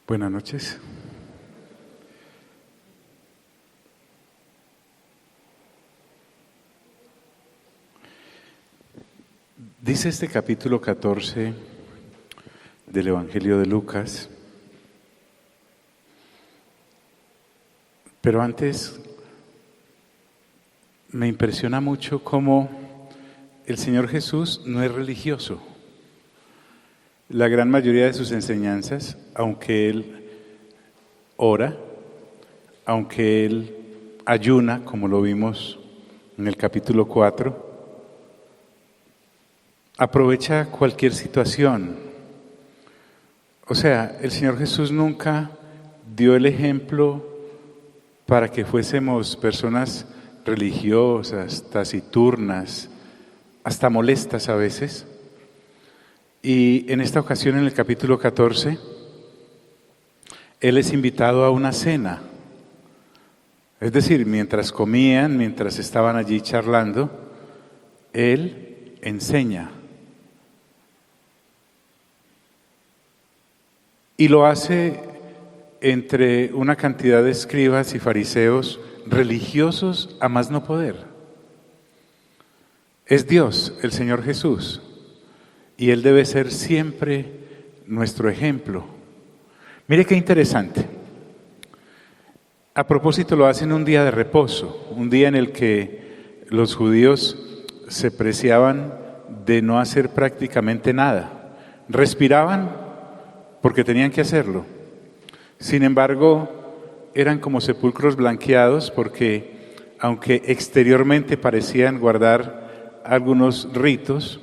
Buenas noches. Dice este capítulo 14 del Evangelio de Lucas, pero antes me impresiona mucho cómo el Señor Jesús no es religioso. La gran mayoría de sus enseñanzas, aunque Él ora, aunque Él ayuna, como lo vimos en el capítulo 4, aprovecha cualquier situación. O sea, el Señor Jesús nunca dio el ejemplo para que fuésemos personas religiosas, taciturnas, hasta molestas a veces. Y en esta ocasión, en el capítulo 14, Él es invitado a una cena. Es decir, mientras comían, mientras estaban allí charlando, Él enseña. Y lo hace entre una cantidad de escribas y fariseos religiosos a más no poder. Es Dios, el Señor Jesús, y Él debe ser siempre nuestro ejemplo. Mire qué interesante. A propósito, lo hace en un día de reposo, un día en el que los judíos se preciaban de no hacer prácticamente nada. Respiraban porque tenían que hacerlo. Sin embargo, eran como sepulcros blanqueados porque, aunque exteriormente parecían guardar algunos ritos,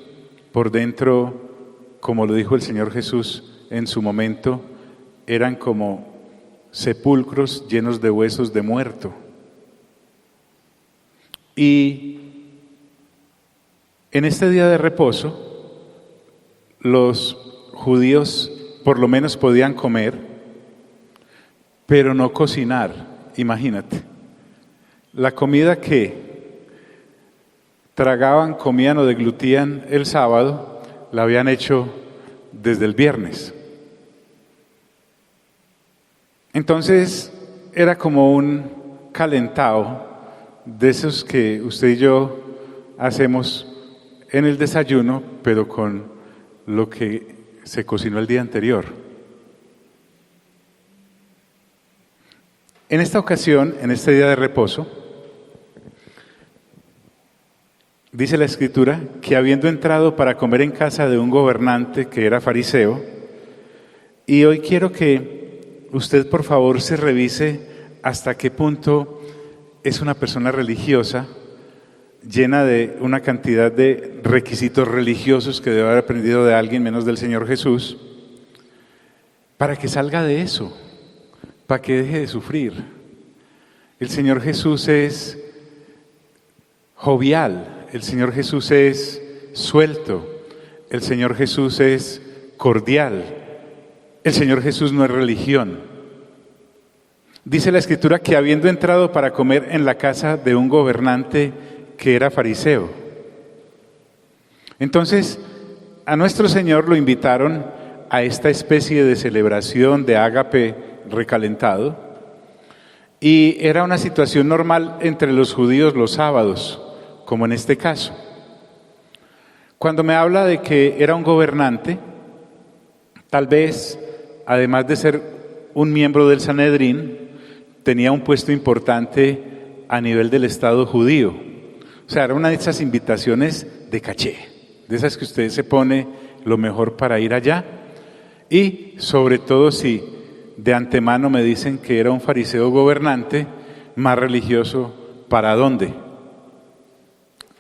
por dentro, como lo dijo el Señor Jesús en su momento, eran como sepulcros llenos de huesos de muerto. Y en este día de reposo, los judíos por lo menos podían comer, pero no cocinar. Imagínate, la comida que tragaban, comían o deglutían el sábado, la habían hecho desde el viernes. Entonces era como un calentado de esos que usted y yo hacemos en el desayuno, pero con lo que se cocinó el día anterior. En esta ocasión, en este día de reposo, dice la Escritura que habiendo entrado para comer en casa de un gobernante que era fariseo, y hoy quiero que usted por favor se revise hasta qué punto es una persona religiosa, llena de una cantidad de requisitos religiosos que debe haber aprendido de alguien menos del Señor Jesús, para que salga de eso, para que deje de sufrir. El Señor Jesús es jovial, el Señor Jesús es suelto, el Señor Jesús es cordial, el Señor Jesús no es religión. Dice la Escritura que habiendo entrado para comer en la casa de un gobernante que era fariseo. Entonces, a nuestro Señor lo invitaron a esta especie de celebración de ágape recalentado, y era una situación normal entre los judíos los sábados, como en este caso. Cuando me habla de que era un gobernante, tal vez, además de ser un miembro del Sanedrín, tenía un puesto importante a nivel del Estado judío. O sea, era una de esas invitaciones de caché, de esas que usted se pone lo mejor para ir allá. Y sobre todo si de antemano me dicen que era un fariseo gobernante, más religioso, ¿para dónde?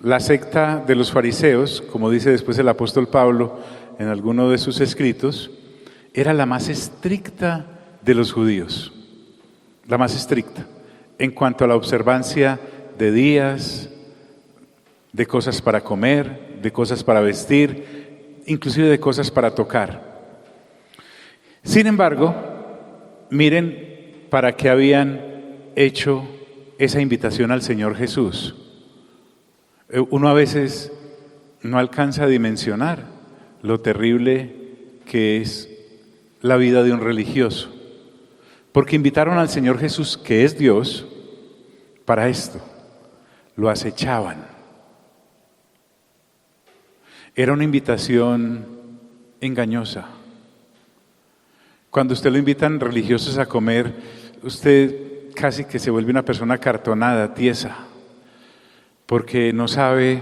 La secta de los fariseos, como dice después el apóstol Pablo en alguno de sus escritos, era la más estricta de los judíos, la más estricta en cuanto a la observancia de días, de cosas para comer, de cosas para vestir, inclusive de cosas para tocar. Sin embargo, miren para qué habían hecho esa invitación al Señor Jesús. Uno a veces no alcanza a dimensionar lo terrible que es la vida de un religioso. porque invitaron al Señor Jesús, que es Dios, para esto. Lo acechaban. Era una invitación engañosa. Cuando usted lo invitan religiosos a comer, usted casi que se vuelve una persona acartonada, tiesa, porque no sabe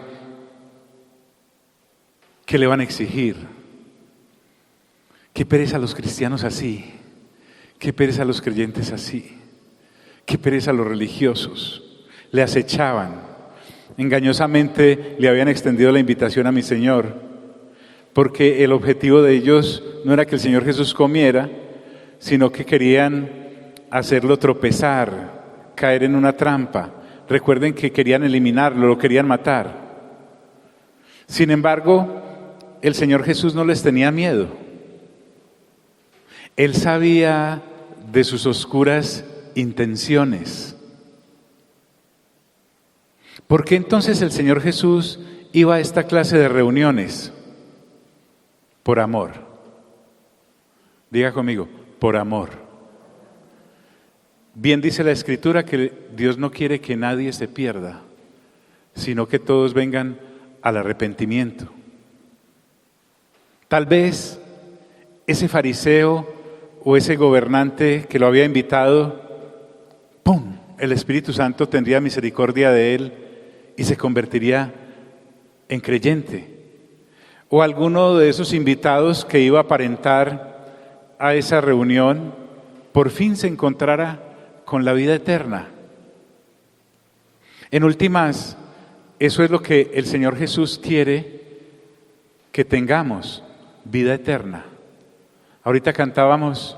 qué le van a exigir. Qué pereza a los cristianos así, qué pereza a los creyentes así, qué pereza a los religiosos. Le acechaban, engañosamente le habían extendido la invitación a mi Señor, porque el objetivo de ellos no era que el Señor Jesús comiera, sino que querían hacerlo tropezar, caer en una trampa. Recuerden que querían eliminarlo, lo querían matar. Sin embargo, el Señor Jesús no les tenía miedo. Él sabía de sus oscuras intenciones. ¿Por qué entonces el Señor Jesús iba a esta clase de reuniones? Por amor. Diga conmigo, por amor. Bien dice la Escritura que Dios no quiere que nadie se pierda, sino que todos vengan al arrepentimiento. Tal vez ese fariseo o ese gobernante que lo había invitado, ¡pum!, el Espíritu Santo tendría misericordia de él y se convertiría en creyente. O alguno de esos invitados que iba a aparentar a esa reunión, por fin se encontrara con la vida eterna. En últimas, eso es lo que el Señor Jesús quiere que tengamos, vida eterna. Ahorita cantábamos,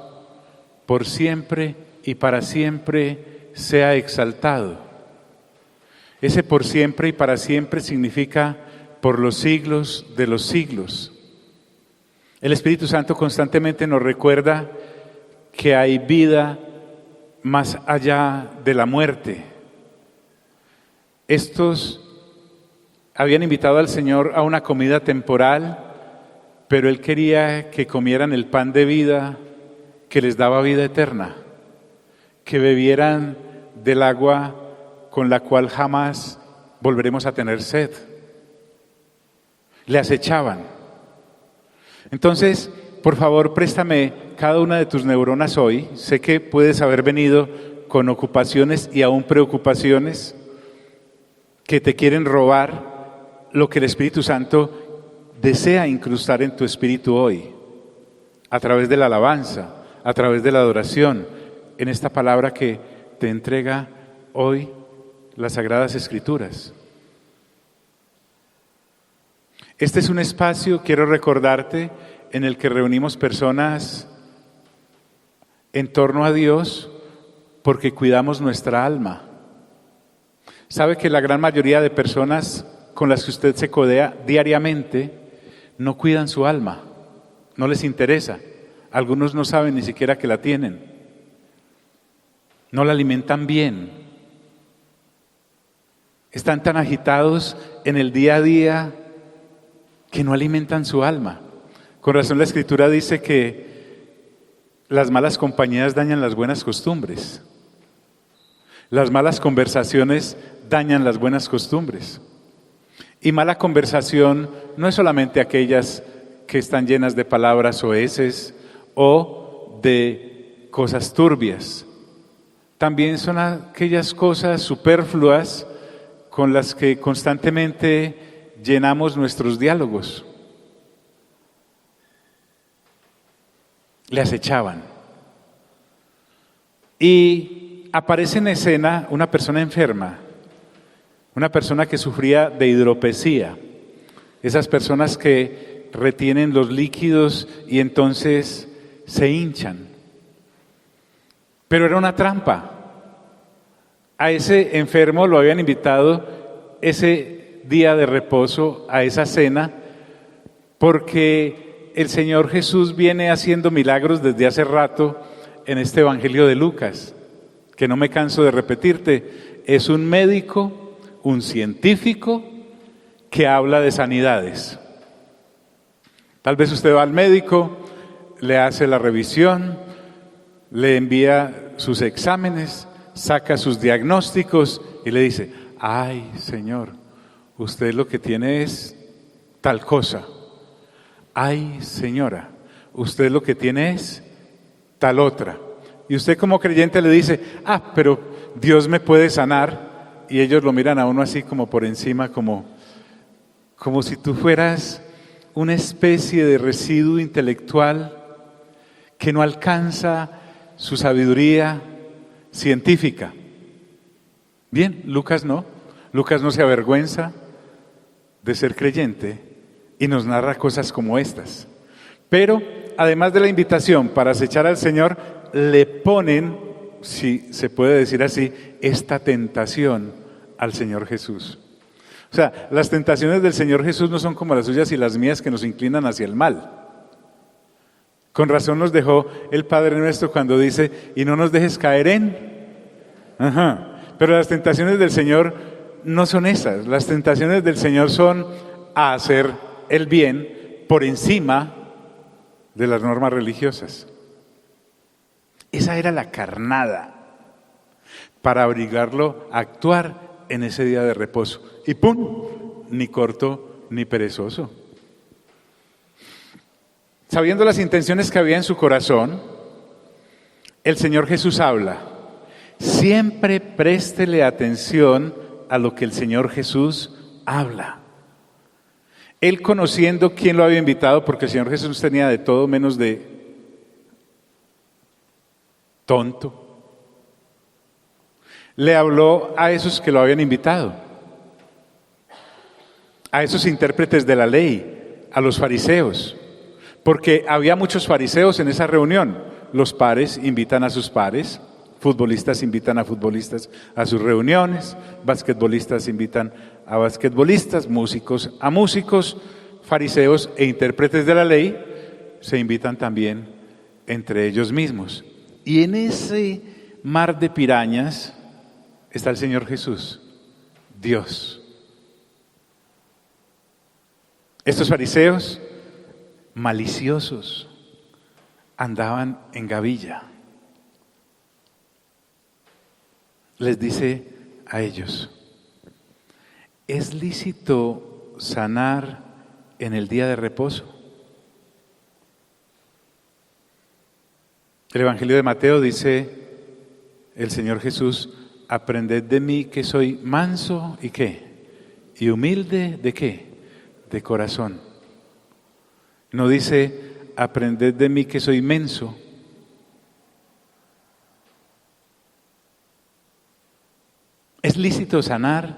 por siempre y para siempre sea exaltado. Ese por siempre y para siempre significa por los siglos de los siglos. El Espíritu Santo constantemente nos recuerda que hay vida más allá de la muerte. Estos habían invitado al Señor a una comida temporal, pero Él quería que comieran el pan de vida que les daba vida eterna, que bebieran del agua con la cual jamás volveremos a tener sed. Le acechaban. Entonces, por favor, préstame cada una de tus neuronas hoy. Sé que puedes haber venido con ocupaciones y aún preocupaciones que te quieren robar lo que el Espíritu Santo desea incrustar en tu espíritu hoy, a través de la alabanza, a través de la adoración, en esta palabra que te entrega hoy las Sagradas Escrituras. Este es un espacio, quiero recordarte, en el que reunimos personas en torno a Dios porque cuidamos nuestra alma. Sabe que la gran mayoría de personas con las que usted se codea diariamente no cuidan su alma, no les interesa. Algunos no saben ni siquiera que la tienen. No la alimentan bien. Están tan agitados en el día a día que no alimentan su alma. Con razón la Escritura dice que las malas compañías dañan las buenas costumbres. Las malas conversaciones dañan las buenas costumbres. Y mala conversación no es solamente aquellas que están llenas de palabras soeces o de cosas turbias. También son aquellas cosas superfluas con las que constantemente llenamos nuestros diálogos. Le acechaban. Y aparece en escena una persona enferma, una persona que sufría de hidropesía, esas personas que retienen los líquidos y entonces se hinchan. Pero era una trampa. A ese enfermo lo habían invitado ese día de reposo a esa cena porque el Señor Jesús viene haciendo milagros desde hace rato en este Evangelio de Lucas, que no me canso de repetirte. Es un médico, un científico que habla de sanidades. Tal vez usted va al médico, le hace la revisión, le envía sus exámenes, saca sus diagnósticos y le dice: ay, Señor, usted lo que tiene es tal cosa. Ay, señora, usted lo que tiene es tal otra. Y usted como creyente le dice: pero Dios me puede sanar. Y ellos lo miran a uno así como por encima, como si tú fueras una especie de residuo intelectual que no alcanza su sabiduría científica. Bien, Lucas no se avergüenza de ser creyente y nos narra cosas como estas. Pero además de la invitación para acechar al Señor, le ponen, si se puede decir así, esta tentación al Señor Jesús. O sea, las tentaciones del Señor Jesús no son como las suyas y las mías, que nos inclinan hacia el mal. Con razón nos dejó el Padre Nuestro cuando dice: y no nos dejes caer en... Pero las tentaciones del Señor no son esas. Las tentaciones del Señor son a hacer el bien por encima de las normas religiosas. Esa era la carnada para obligarlo a actuar en ese día de reposo. Y ¡pum! Ni corto ni perezoso. Sabiendo las intenciones que había en su corazón, el Señor Jesús habla. Siempre préstele atención a lo que el Señor Jesús habla. Él, conociendo quién lo había invitado, porque el Señor Jesús tenía de todo menos de tonto, le habló a esos que lo habían invitado, a esos intérpretes de la ley, a los fariseos, porque había muchos fariseos en esa reunión. Los pares invitan a sus pares, futbolistas invitan a futbolistas a sus reuniones, basquetbolistas invitan a basquetbolistas, músicos a músicos, fariseos e intérpretes de la ley se invitan también entre ellos mismos. Y en ese mar de pirañas está el Señor Jesús, Dios. Estos fariseos maliciosos andaban en gavilla. Les dice a ellos: ¿es lícito sanar en el día de reposo? El Evangelio de Mateo dice el Señor Jesús: aprended de mí que soy manso y ¿qué? Y humilde ¿de qué? De corazón. No dice: aprended de mí que soy menso. ¿Es lícito sanar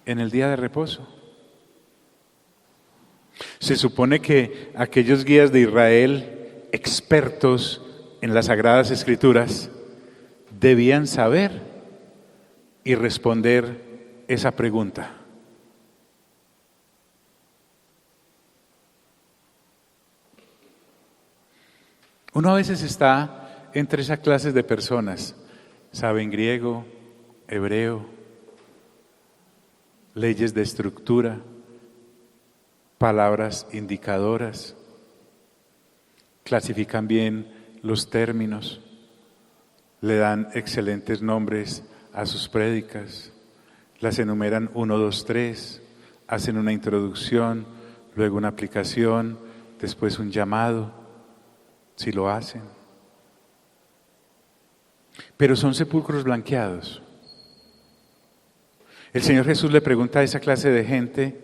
en el día de reposo? Se supone que aquellos guías de Israel, expertos en las Sagradas Escrituras, debían saber y responder esa pregunta. Uno a veces está entre esas clases de personas, saben griego, hebreo, leyes de estructura, palabras indicadoras, clasifican bien los términos, le dan excelentes nombres a sus prédicas, las enumeran 1, 2, 3, hacen una introducción, luego una aplicación, después un llamado, si lo hacen. Pero son sepulcros blanqueados. El Señor Jesús le pregunta a esa clase de gente: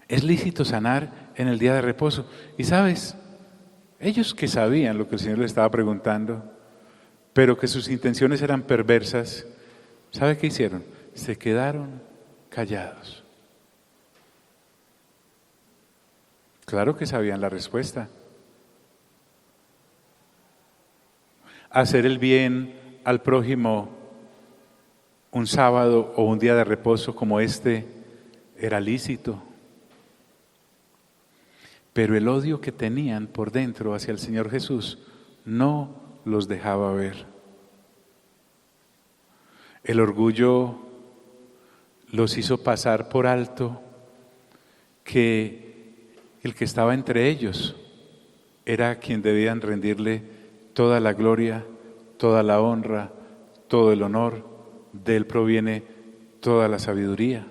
¿es lícito sanar en el día de reposo? Y sabes, ellos que sabían lo que el Señor les estaba preguntando, pero que sus intenciones eran perversas, ¿sabe qué hicieron? Se quedaron callados. Claro que sabían la respuesta. Hacer el bien al prójimo un sábado o un día de reposo como este era lícito. Pero el odio que tenían por dentro hacia el Señor Jesús no los dejaba ver. El orgullo los hizo pasar por alto que el que estaba entre ellos era quien debían rendirle toda la gloria, toda la honra, todo el honor, de Él proviene toda la sabiduría.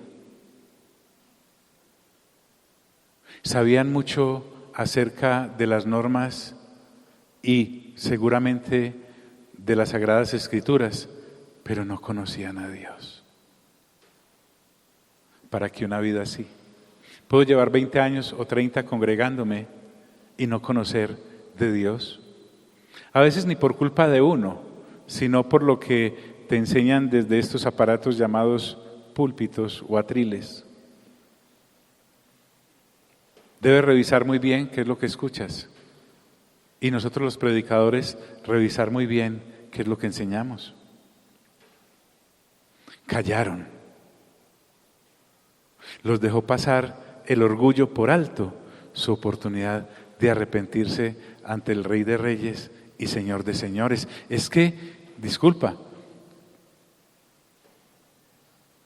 Sabían mucho acerca de las normas y seguramente de las Sagradas Escrituras, pero no conocían a Dios. ¿Para qué una vida así? Puedo llevar 20 años o 30 congregándome y no conocer de Dios. A veces ni por culpa de uno, sino por lo que te enseñan desde estos aparatos llamados púlpitos o atriles. Debes revisar muy bien qué es lo que escuchas. Y nosotros los predicadores, revisar muy bien qué es lo que enseñamos. Callaron. Los dejó pasar el orgullo por alto, su oportunidad de arrepentirse ante el Rey de Reyes y Señor de Señores. Es que, disculpa,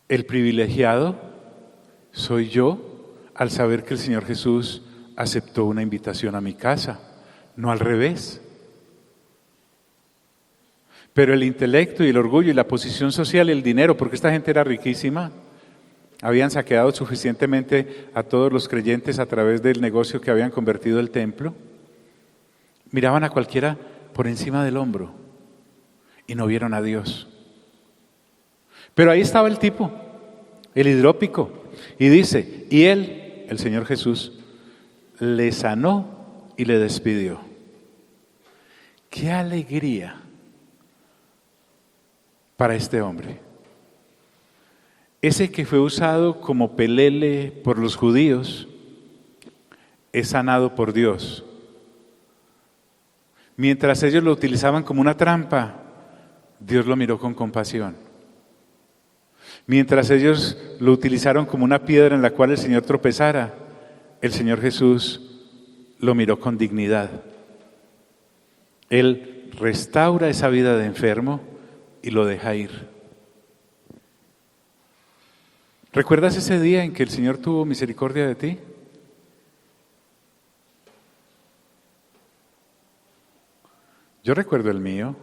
el privilegiado soy yo al saber que el Señor Jesús aceptó una invitación a mi casa, no al revés. Pero el intelecto y el orgullo y la posición social y el dinero, porque esta gente era riquísima, habían saqueado suficientemente a todos los creyentes a través del negocio que habían convertido el templo, miraban a cualquiera por encima del hombro y no vieron a Dios. Pero ahí estaba el tipo, el hidrópico, y dice, y él, el Señor Jesús, le sanó y le despidió. ¡Qué alegría para este hombre! Ese que fue usado como pelele por los judíos es sanado por Dios. Mientras ellos lo utilizaban como una trampa, Dios lo miró con compasión. Mientras ellos lo utilizaron como una piedra en la cual el Señor tropezara, el Señor Jesús lo miró con dignidad. Él restaura esa vida de enfermo y lo deja ir. ¿Recuerdas ese día en que el Señor tuvo misericordia de ti? Yo recuerdo el mío,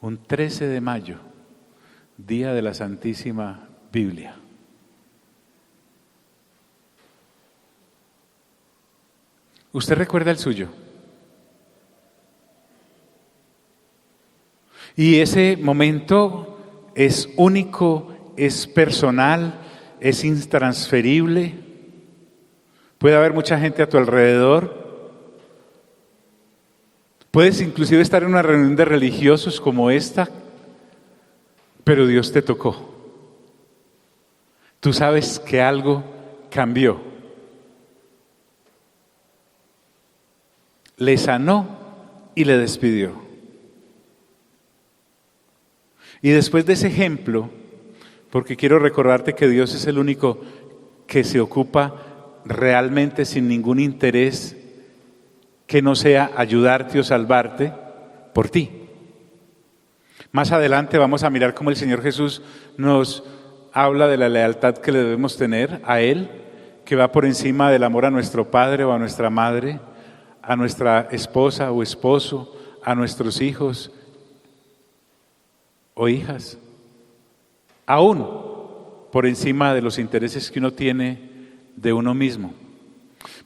un 13 de mayo, día de la Santísima Biblia. ¿Usted recuerda el suyo? Y ese momento es único, es personal, es intransferible. Puede haber mucha gente a tu alrededor. Puedes inclusive estar en una reunión de religiosos como esta, pero Dios te tocó. Tú sabes que algo cambió. Le sanó y le despidió. Y después de ese ejemplo, porque quiero recordarte que Dios es el único que se ocupa realmente sin ningún interés que no sea ayudarte o salvarte por ti. Más adelante vamos a mirar cómo el Señor Jesús nos habla de la lealtad que le debemos tener a Él, que va por encima del amor a nuestro padre o a nuestra madre, a nuestra esposa o esposo, a nuestros hijos o hijas, aún por encima de los intereses que uno tiene de uno mismo.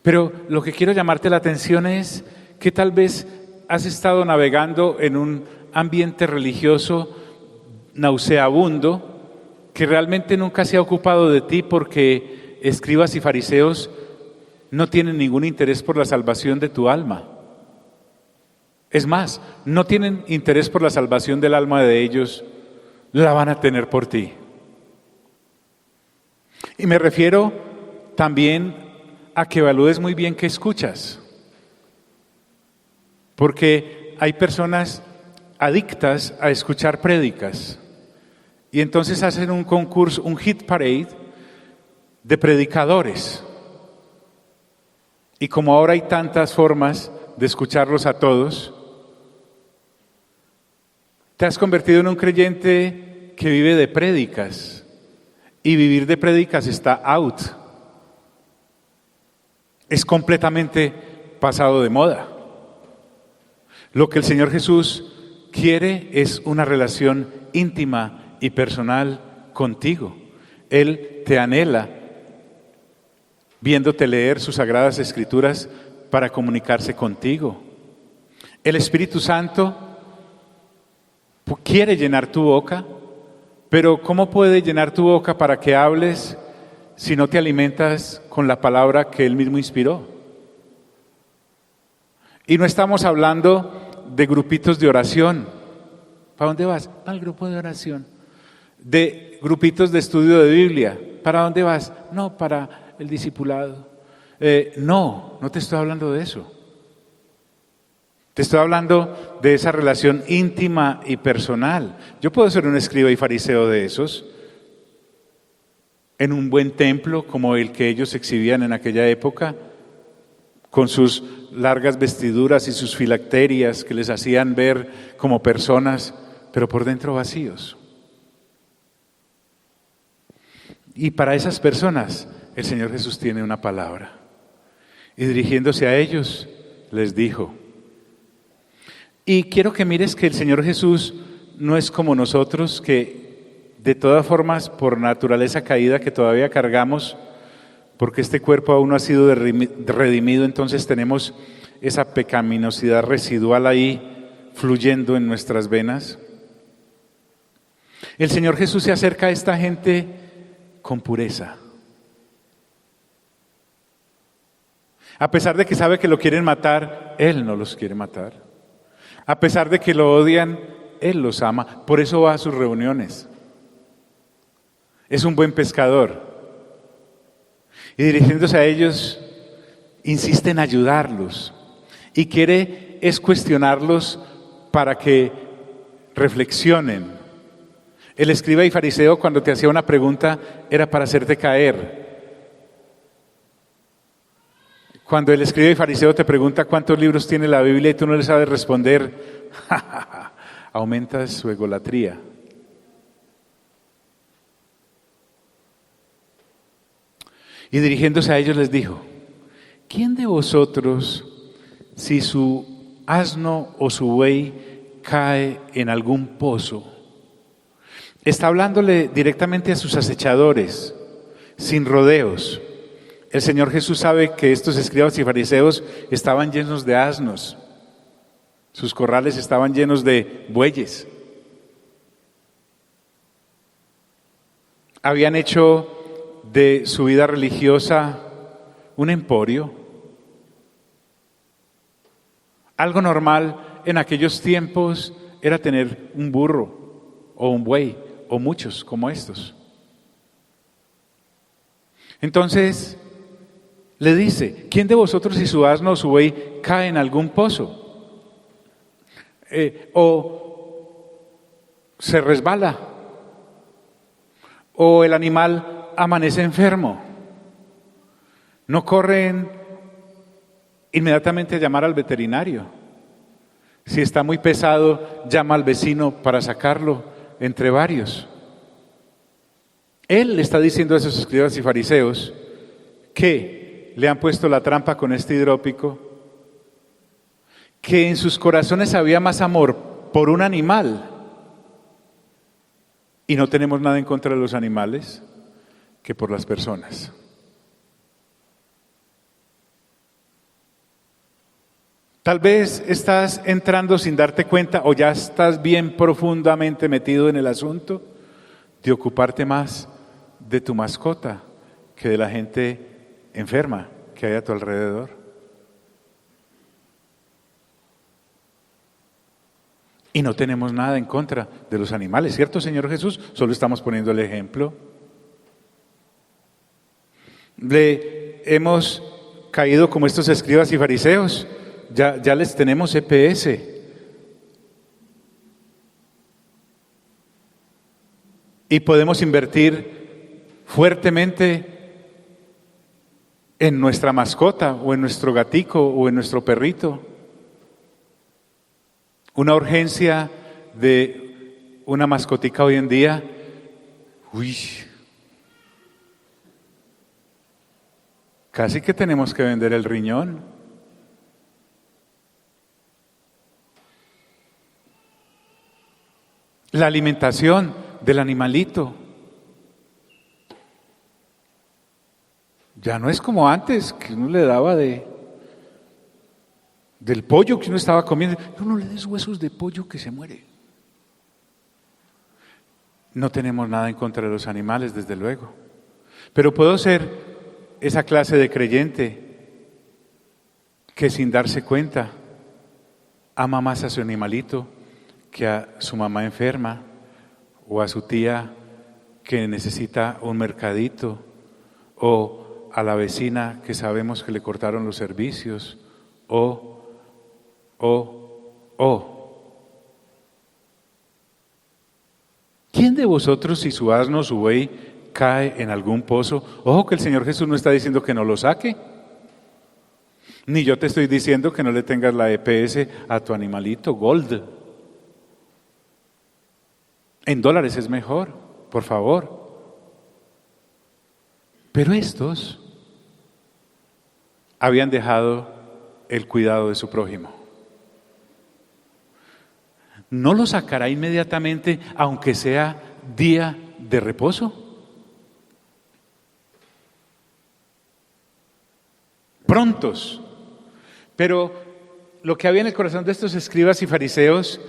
Pero lo que quiero llamarte la atención es que tal vez has estado navegando en un ambiente religioso nauseabundo que realmente nunca se ha ocupado de ti porque escribas y fariseos no tienen ningún interés por la salvación de tu alma. Es más, no tienen interés por la salvación del alma de ellos, la van a tener por ti. Y me refiero también a que evalúes muy bien qué escuchas. Porque hay personas adictas a escuchar prédicas y entonces hacen un concurso, un hit parade de predicadores. Y como ahora hay tantas formas de escucharlos a todos, te has convertido en un creyente que vive de prédicas y vivir de prédicas está out. Es completamente pasado de moda. Lo que el Señor Jesús quiere es una relación íntima y personal contigo. Él te anhela viéndote leer sus sagradas escrituras para comunicarse contigo. El Espíritu Santo quiere llenar tu boca, pero ¿cómo puede llenar tu boca para que hables si no te alimentas con la palabra que Él mismo inspiró? Y no estamos hablando de grupitos de oración. ¿Para dónde vas? Al grupo de oración. De grupitos de estudio de Biblia. ¿Para dónde vas? No, para el discipulado. No te estoy hablando de eso. Te estoy hablando de esa relación íntima y personal. Yo puedo ser un escriba y fariseo de esos, en un buen templo como el que ellos exhibían en aquella época, con sus largas vestiduras y sus filacterias que les hacían ver como personas, pero por dentro vacíos. Y para esas personas el Señor Jesús tiene una palabra. Y dirigiéndose a ellos, les dijo. Y quiero que mires que el Señor Jesús no es como nosotros, que de todas formas, por naturaleza caída que todavía cargamos, porque este cuerpo aún no ha sido redimido, entonces tenemos esa pecaminosidad residual ahí fluyendo en nuestras venas. El Señor Jesús se acerca a esta gente con pureza. A pesar de que sabe que lo quieren matar, Él no los quiere matar. A pesar de que lo odian, Él los ama. Por eso va a sus reuniones. Es un buen pescador. Y dirigiéndose a ellos, insiste en ayudarlos. Y quiere es cuestionarlos para que reflexionen. El escriba y fariseo, cuando te hacía una pregunta, era para hacerte caer. Cuando el escriba y fariseo te pregunta cuántos libros tiene la Biblia y tú no le sabes responder, aumentas su egolatría. Y dirigiéndose a ellos les dijo, ¿quién de vosotros, si su asno o su buey cae en algún pozo? Está hablándole directamente a sus acechadores, sin rodeos. El Señor Jesús sabe que estos escribas y fariseos estaban llenos de asnos, sus corrales estaban llenos de bueyes. Habían hecho de su vida religiosa un emporio. Algo normal en aquellos tiempos era tener un burro o un buey o muchos como estos. Entonces le dice, ¿quién de vosotros si su asno o su buey cae en algún pozo? O se resbala, o el animal amanece enfermo, ¿no corren inmediatamente a llamar al veterinario? Si está muy pesado, llama al vecino para sacarlo entre varios. Él le está diciendo a esos escribas y fariseos que le han puesto la trampa con este hidrópico, que en sus corazones había más amor por un animal, y no tenemos nada en contra de los animales, que por las personas. Tal vez estás entrando sin darte cuenta o ya estás bien profundamente metido en el asunto de ocuparte más de tu mascota que de la gente enferma que hay a tu alrededor. Y no tenemos nada en contra de los animales, ¿cierto, Señor Jesús? Solo estamos poniendo el ejemplo. Le hemos caído como estos escribas y fariseos, ya les tenemos EPS. Y podemos invertir fuertemente en nuestra mascota o en nuestro gatico o en nuestro perrito. Una urgencia de una mascotica hoy en día, casi que tenemos que vender el riñón. la alimentación del animalito. Ya no es como antes, que uno le daba del pollo que uno estaba comiendo. No le des huesos de pollo que se muere. No tenemos nada en contra de los animales, desde luego. Pero puedo ser esa clase de creyente que sin darse cuenta ama más a su animalito que a su mamá enferma o a su tía que necesita un mercadito o a la vecina que sabemos que le cortaron los servicios o. ¿Quién de vosotros, si su asno o su buey cae en algún pozo? Ojo que el Señor Jesús no está diciendo que no lo saque. Ni yo te estoy diciendo que no le tengas la EPS a tu animalito Gold. En dólares es mejor, por favor. Pero estos habían dejado el cuidado de su prójimo. ¿No lo sacará inmediatamente, aunque sea día de reposo? Prontos. Pero lo que había en el corazón de estos escribas y fariseos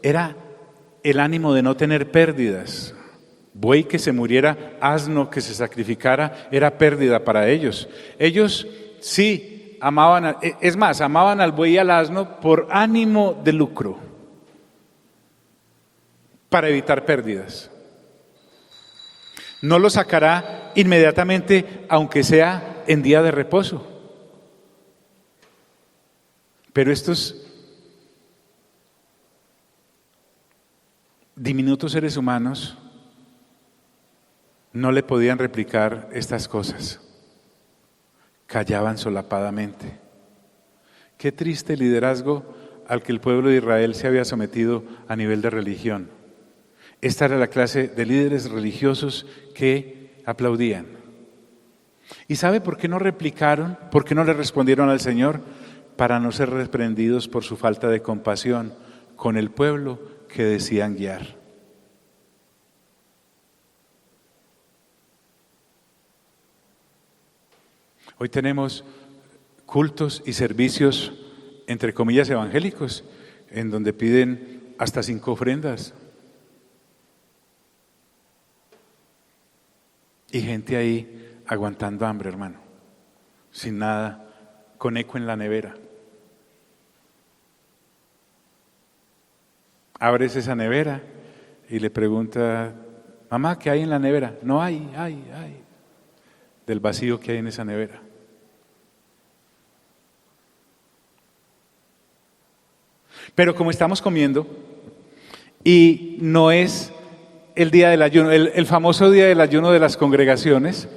era el ánimo de no tener pérdidas. Buey que se muriera, asno que se sacrificara, era pérdida para ellos. Ellos sí amaban, es más, amaban al buey y al asno por ánimo de lucro, para evitar pérdidas. No lo sacará inmediatamente, aunque sea en día de reposo. Pero estos diminutos seres humanos no le podían replicar estas cosas. Callaban solapadamente. Qué triste liderazgo al que el pueblo de Israel se había sometido a nivel de religión. Esta era la clase de líderes religiosos que aplaudían. ¿Y sabe por qué no replicaron? ¿Por qué no le respondieron al Señor? Para no ser reprendidos por su falta de compasión con el pueblo que decían guiar. Hoy tenemos cultos y servicios, entre comillas, evangélicos, en donde piden hasta 5 ofrendas. Y gente ahí aguantando hambre, hermano, sin nada, con eco en la nevera. Abres esa nevera y le pregunta, mamá, ¿qué hay en la nevera? No hay, del vacío que hay en esa nevera. Pero como estamos comiendo y no es el día del ayuno, el famoso día del ayuno de las congregaciones,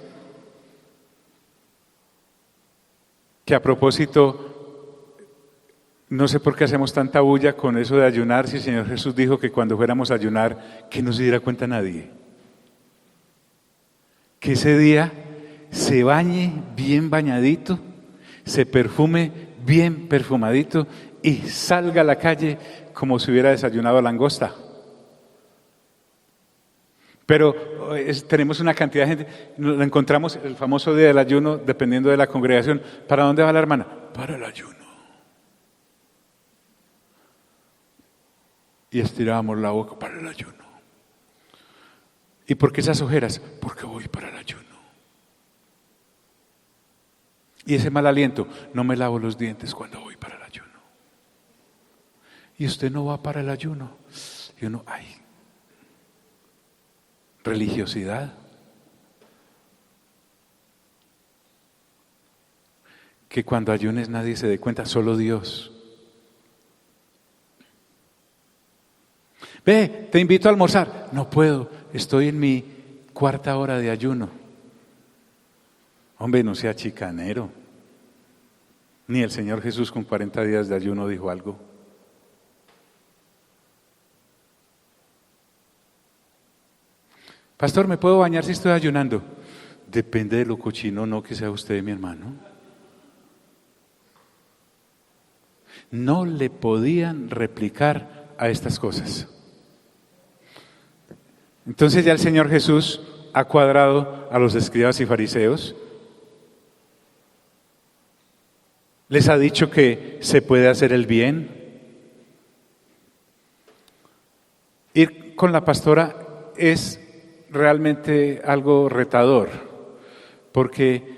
que a propósito, no sé por qué hacemos tanta bulla con eso de ayunar, si el Señor Jesús dijo que cuando fuéramos a ayunar, que no se diera cuenta nadie. Que ese día se bañe bien bañadito, se perfume bien perfumadito y salga a la calle como si hubiera desayunado langosta. Pero tenemos una cantidad de gente, lo encontramos el famoso día del ayuno, dependiendo de la congregación. ¿Para dónde va la hermana? Para el ayuno. Y estirábamos la boca para el ayuno. ¿Y por qué esas ojeras? Porque voy para el ayuno. Y ese mal aliento, no me lavo los dientes cuando voy para el ayuno. Y usted no va para el ayuno. Y uno, religiosidad. Que cuando ayunes nadie se dé cuenta, solo Dios. Ve, te invito a almorzar. No puedo, estoy en mi 4ª hora de ayuno. Hombre, no sea chicanero. Ni el Señor Jesús con 40 días de ayuno dijo algo. Pastor, ¿me puedo bañar si estoy ayunando? Depende de lo cochino no que sea usted, mi hermano. No le podían replicar a estas cosas. Entonces ya el Señor Jesús ha cuadrado a los escribas y fariseos. Les ha dicho que se puede hacer el bien. Ir con la pastora es realmente algo retador, porque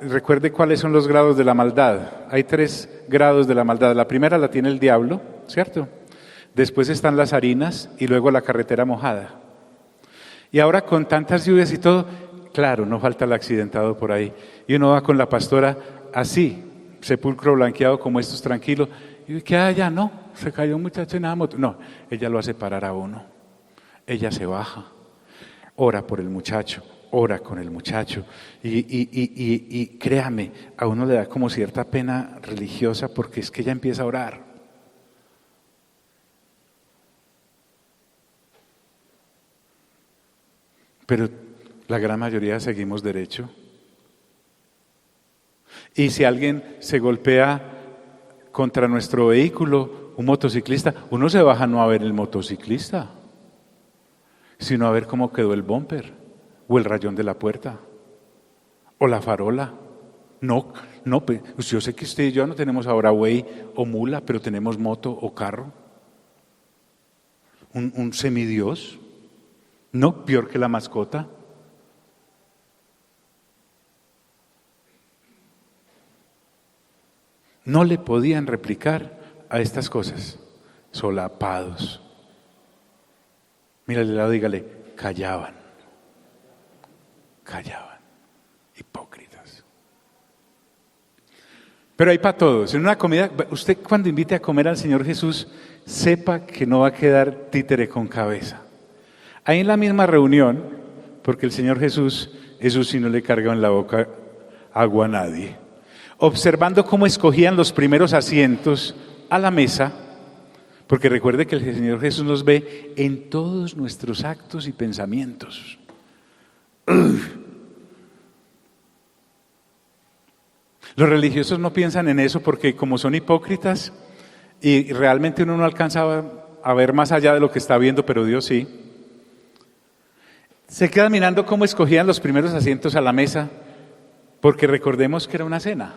recuerde cuáles son los grados de la maldad. Hay 3 grados de la maldad. La primera la tiene el diablo, ¿cierto? Después están las harinas y luego la carretera mojada. Y ahora con tantas lluvias y todo, claro, no falta el accidentado por ahí. Y uno va con la pastora así, sepulcro blanqueado como estos, tranquilo. Y que ya no, se cayó un muchacho en la moto. No, ella lo hace parar a uno. Ella se baja, ora por el muchacho, ora con el muchacho. Y créame, a uno le da como cierta pena religiosa porque es que ella empieza a orar. Pero la gran mayoría seguimos derecho. Y si alguien se golpea contra nuestro vehículo, un motociclista, uno se baja no a ver el motociclista, sino a ver cómo quedó el bumper, o el rayón de la puerta, o la farola. No, pues yo sé que usted y yo no tenemos ahora buey o mula, pero tenemos moto o carro. Un semidios, no peor que la mascota. No le podían replicar a estas cosas, solapados. Mírale al lado, dígale, callaban, hipócritas. Pero hay para todos. En una comida, usted cuando invite a comer al Señor Jesús, sepa que no va a quedar títere con cabeza. Ahí en la misma reunión, porque el Señor Jesús, eso sí no le carga en la boca agua a nadie. Observando cómo escogían los primeros asientos a la mesa, porque recuerde que el Señor Jesús nos ve en todos nuestros actos y pensamientos. Los religiosos no piensan en eso porque como son hipócritas y realmente uno no alcanza a ver más allá de lo que está viendo, pero Dios sí. Se queda mirando cómo escogían los primeros asientos a la mesa, porque recordemos que era una cena.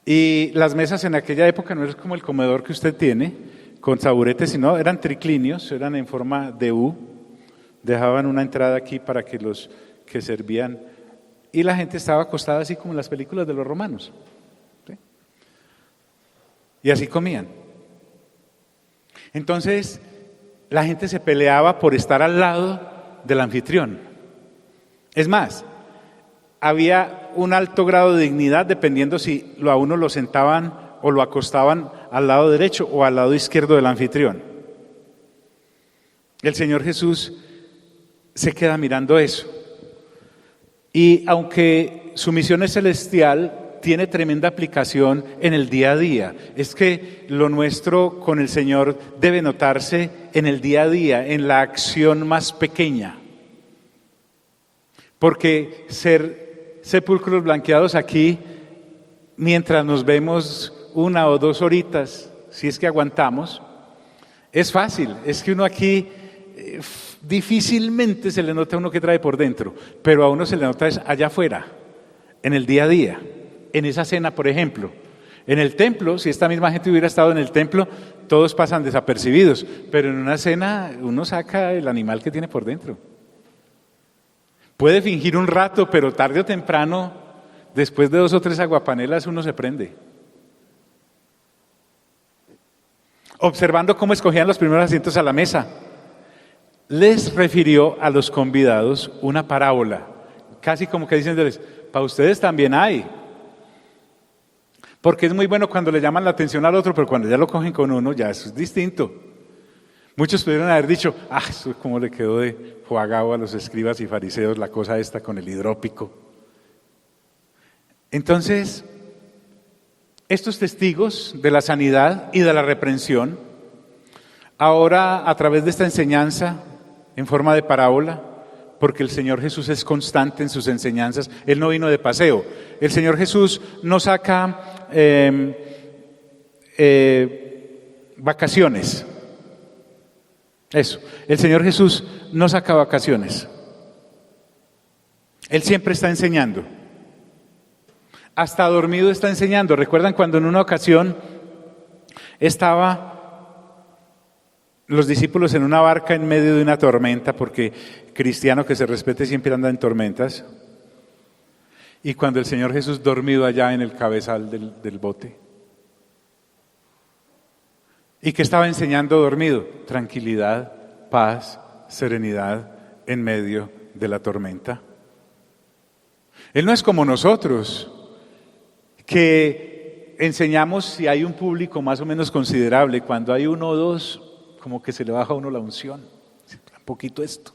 Y las mesas en aquella época no es como el comedor que usted tiene, con taburetes, sino eran triclinios, eran en forma de U, dejaban una entrada aquí para que los que servían, y la gente estaba acostada así como en las películas de los romanos, ¿sí? Y así comían. Entonces, la gente se peleaba por estar al lado del anfitrión. Es más, había un alto grado de dignidad dependiendo si a uno lo sentaban o lo acostaban al lado derecho o al lado izquierdo del anfitrión. El Señor Jesús se queda mirando eso. Y aunque su misión es celestial, tiene tremenda aplicación en el día a día. Es que lo nuestro con el Señor debe notarse en el día a día, en la acción más pequeña. Porque ser sepulcros blanqueados aquí, mientras nos vemos 1 o 2 horitas, si es que aguantamos, es fácil. Es que uno aquí difícilmente se le nota a uno que trae por dentro, pero a uno se le nota allá afuera, en el día a día, en esa cena, por ejemplo. En el templo, si esta misma gente hubiera estado en el templo, todos pasan desapercibidos, pero en una cena uno saca el animal que tiene por dentro. Puede fingir un rato, pero tarde o temprano, después de 2 o 3 aguapanelas, uno se prende. Observando cómo escogían los primeros asientos a la mesa, les refirió a los convidados una parábola, casi como que diciéndoles, para ustedes también hay. Porque es muy bueno cuando le llaman la atención al otro, pero cuando ya lo cogen con uno, ya eso es distinto. Muchos pudieron haber dicho, eso es como le quedó de juagao a los escribas y fariseos la cosa esta con el hidrópico. Entonces, estos testigos de la sanidad y de la reprensión, ahora a través de esta enseñanza en forma de parábola, porque el Señor Jesús es constante en sus enseñanzas, Él no vino de paseo. El Señor Jesús no saca vacaciones. Eso. El Señor Jesús no saca vacaciones. Él siempre está enseñando. Hasta dormido está enseñando. ¿Recuerdan cuando en una ocasión estaban los discípulos en una barca en medio de una tormenta? Porque cristiano que se respete siempre anda en tormentas. Y cuando el Señor Jesús dormido allá en el cabezal del bote. ¿Y qué estaba enseñando dormido? Tranquilidad, paz, serenidad en medio de la tormenta. Él no es como nosotros, que enseñamos si hay un público más o menos considerable. Cuando hay uno o dos, como que se le baja a uno la unción. Un poquito esto.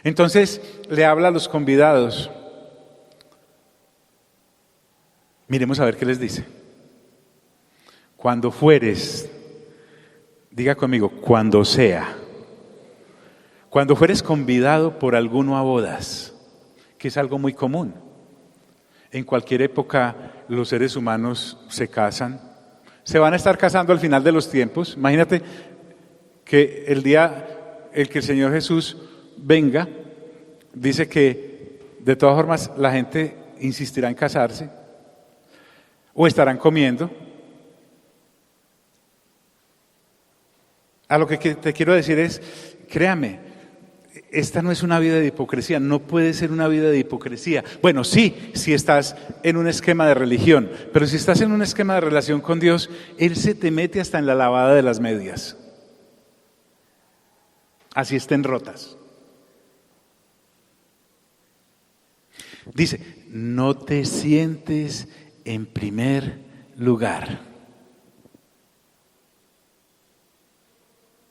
Entonces le habla a los convidados. Miremos a ver qué les dice. Cuando fueres, diga conmigo, cuando sea. Cuando fueres convidado por alguno a bodas, que es algo muy común. En cualquier época los seres humanos se casan. Se van a estar casando al final de los tiempos. Imagínate que el día en que el Señor Jesús venga, dice que de todas formas la gente insistirá en casarse o estarán comiendo. A lo que te quiero decir es, créame, esta no es una vida de hipocresía, no puede ser una vida de hipocresía. Bueno, sí, si estás en un esquema de religión, pero si estás en un esquema de relación con Dios, Él se te mete hasta en la lavada de las medias. Así estén rotas. Dice, no te sientes en primer lugar.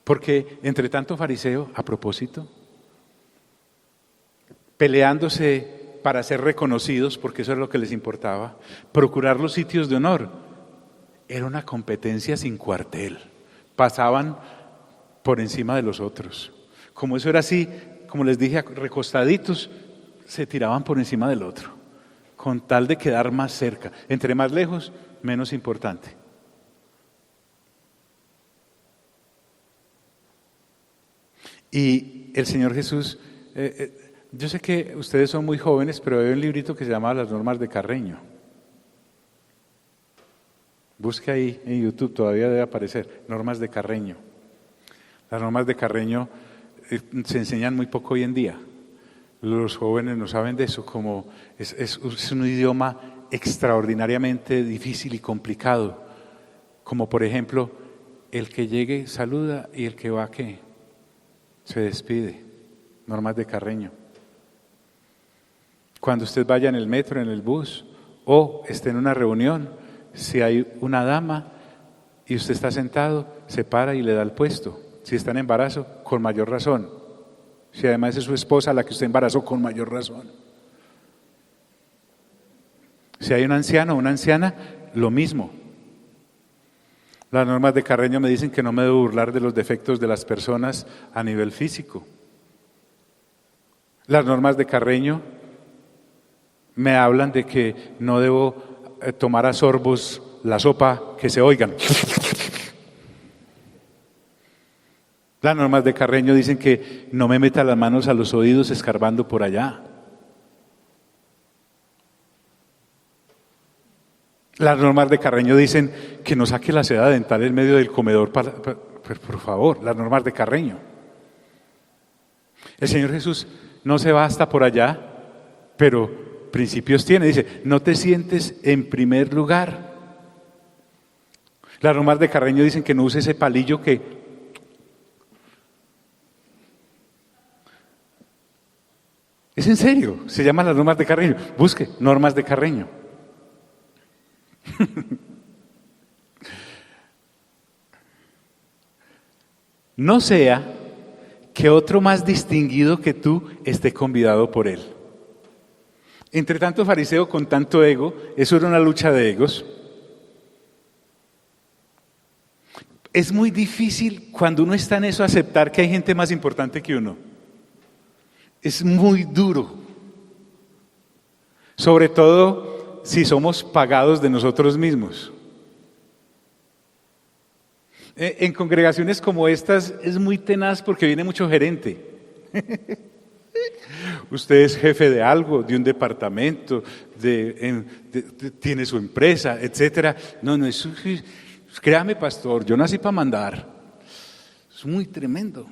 Porque entre tanto fariseo, a propósito, peleándose para ser reconocidos, porque eso es lo que les importaba, procurar los sitios de honor, era una competencia sin cuartel. Pasaban por encima de los otros. Como eso era así, como les dije, recostaditos, se tiraban por encima del otro, con tal de quedar más cerca. Entre más lejos, menos importante. Y el Señor Jesús, yo sé que ustedes son muy jóvenes, pero hay un librito que se llama Las Normas de Carreño. Busque ahí en YouTube, todavía debe aparecer, Normas de Carreño. Las normas de Carreño se enseñan muy poco hoy en día. Los jóvenes no saben de eso, como es un idioma extraordinariamente difícil y complicado. Como por ejemplo, el que llegue saluda y el que va, ¿qué? Se despide. Normas de Carreño. Cuando usted vaya en el metro, en el bus o esté en una reunión, si hay una dama y usted está sentado, se para y le da el puesto. Si está en embarazo, con mayor razón. Si además es su esposa la que usted embarazó, con mayor razón. Si hay un anciano o una anciana, lo mismo. Las normas de Carreño me dicen que no me debo burlar de los defectos de las personas a nivel físico. Las normas de Carreño me hablan de que no debo tomar a sorbos la sopa que se oigan. Las normas de Carreño dicen que no me meta las manos a los oídos escarbando por allá. Las normas de Carreño dicen que no saque la seda dental en medio del comedor, por favor, las normas de Carreño. El Señor Jesús no se va hasta por allá, pero principios tiene. Dice, no te sientes en primer lugar. Las normas de Carreño dicen que no use ese palillo que... Es en serio, se llaman las normas de Carreño. Busque, normas de Carreño. No sea que otro más distinguido que tú esté convidado por él. Entre tanto fariseo con tanto ego, eso era una lucha de egos. Es muy difícil cuando uno está en eso aceptar que hay gente más importante que uno. Es muy duro. Sobre todo si somos pagados de nosotros mismos. En congregaciones como estas es muy tenaz porque viene mucho gerente. Usted es jefe de algo, de un departamento, tiene su empresa, etcétera. No, créame, pastor, yo nací para mandar. Es muy tremendo.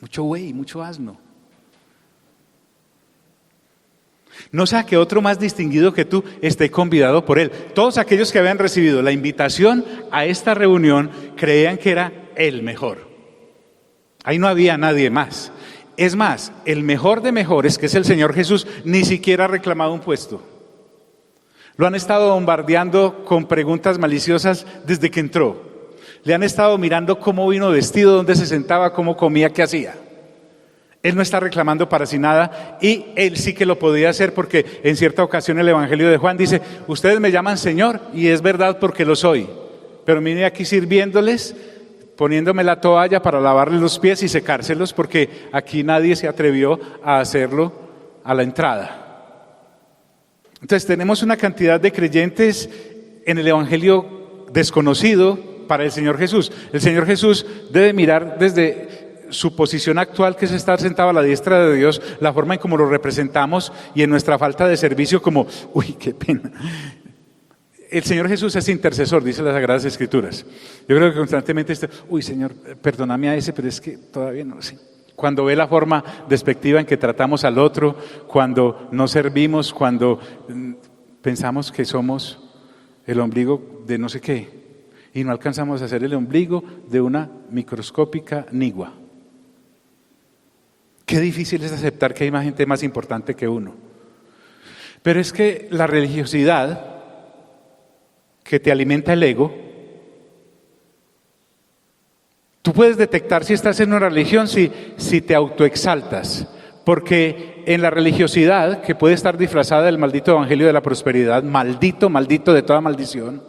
Mucho güey, mucho asno. No sea que otro más distinguido que tú esté convidado por él. Todos aquellos que habían recibido la invitación a esta reunión creían que era el mejor. Ahí no había nadie más. Es más, el mejor de mejores, que es el Señor Jesús, ni siquiera ha reclamado un puesto. Lo han estado bombardeando con preguntas maliciosas desde que entró. Le han estado mirando cómo vino vestido, dónde se sentaba, cómo comía, qué hacía. Él no está reclamando para sí nada y él sí que lo podía hacer porque en cierta ocasión el Evangelio de Juan dice: ustedes me llaman Señor y es verdad porque lo soy, pero vine aquí sirviéndoles, poniéndome la toalla para lavarles los pies y secárselos porque aquí nadie se atrevió a hacerlo a la entrada. Entonces tenemos una cantidad de creyentes en el Evangelio desconocido para el Señor Jesús. El Señor Jesús debe mirar desde su posición actual, que es estar sentado a la diestra de Dios, la forma en cómo lo representamos y en nuestra falta de servicio como, uy, qué pena. El Señor Jesús es intercesor, dice las Sagradas Escrituras. Yo creo que constantemente está, uy, Señor, perdóname a ese, pero es que todavía no lo sé. Cuando ve la forma despectiva en que tratamos al otro, cuando no servimos, cuando pensamos que somos el ombligo de no sé qué y no alcanzamos a ser el ombligo de una microscópica nigua. Qué difícil es aceptar que hay más gente más importante que uno. Pero es que la religiosidad que te alimenta el ego, tú puedes detectar si estás en una religión si te autoexaltas, porque en la religiosidad, que puede estar disfrazada del maldito evangelio de la prosperidad, maldito, maldito de toda maldición,